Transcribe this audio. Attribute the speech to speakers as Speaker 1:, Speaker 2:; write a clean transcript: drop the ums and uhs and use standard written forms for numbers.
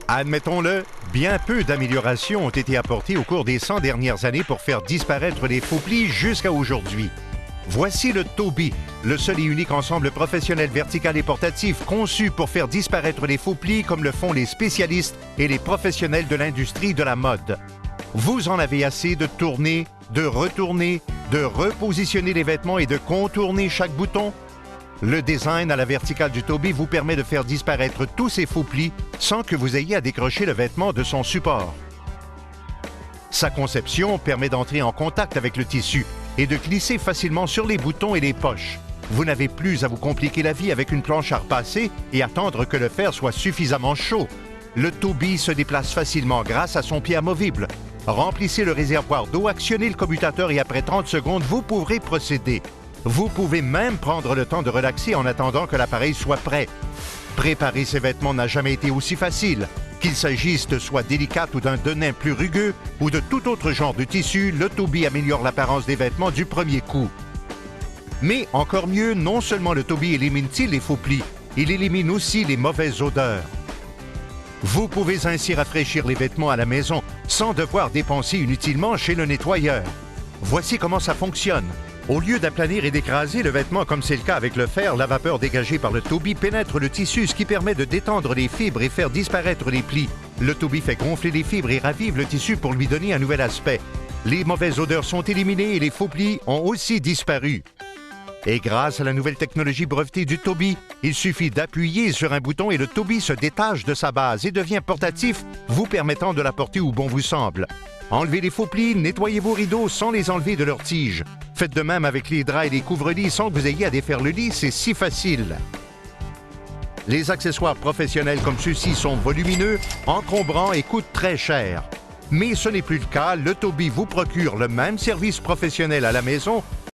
Speaker 1: Admettons-le, bien peu d'améliorations ont été apportées au cours des 100 dernières années pour faire disparaître les faux plis jusqu'à aujourd'hui. Voici le Tobii, le seul et unique ensemble professionnel vertical et portatif conçu pour faire disparaître les faux plis comme le font les spécialistes et les professionnels de l'industrie de la mode. Vous en avez assez de tourner, de retourner, de repositionner les vêtements et de contourner chaque bouton? Le design à la verticale du Tobii vous permet de faire disparaître tous ces faux plis sans que vous ayez à décrocher le vêtement de son support. Sa conception permet d'entrer en contact avec le tissu et de glisser facilement sur les boutons et les poches. Vous n'avez plus à vous compliquer la vie avec une planche à repasser et attendre que le fer soit suffisamment chaud. Le Tobii se déplace facilement grâce à son pied amovible. Remplissez le réservoir d'eau, actionnez le commutateur et après 30 secondes, vous pourrez procéder. Vous pouvez même prendre le temps de relaxer en attendant que l'appareil soit prêt. Préparer ses vêtements n'a jamais été aussi facile. Qu'il s'agisse de soie délicate ou d'un denim plus rugueux ou de tout autre genre de tissu, le Tobii améliore l'apparence des vêtements du premier coup. Mais encore mieux, non seulement le Tobii élimine-t-il les faux plis, il élimine aussi les mauvaises odeurs. Vous pouvez ainsi rafraîchir les vêtements à la maison sans devoir dépenser inutilement chez le nettoyeur. Voici comment ça fonctionne. Au lieu d'aplanir et d'écraser le vêtement comme c'est le cas avec le fer, la vapeur dégagée par le Tobii pénètre le tissu, ce qui permet de détendre les fibres et faire disparaître les plis. Le Tobii fait gonfler les fibres et ravive le tissu pour lui donner un nouvel aspect. Les mauvaises odeurs sont éliminées et les faux plis ont aussi disparu. Et grâce à la nouvelle technologie brevetée du Tobii, il suffit d'appuyer sur un bouton et le Tobii se détache de sa base et devient portatif, vous permettant de la porter où bon vous semble. Enlevez les faux plis, nettoyez vos rideaux sans les enlever de leur tige. Faites de même avec les draps et les couvre-lits sans que vous ayez à défaire le lit, c'est si facile. Les accessoires professionnels comme ceux-ci sont volumineux, encombrants et coûtent très cher. Mais ce n'est plus le cas, le Tobii vous procure le même service professionnel à la maison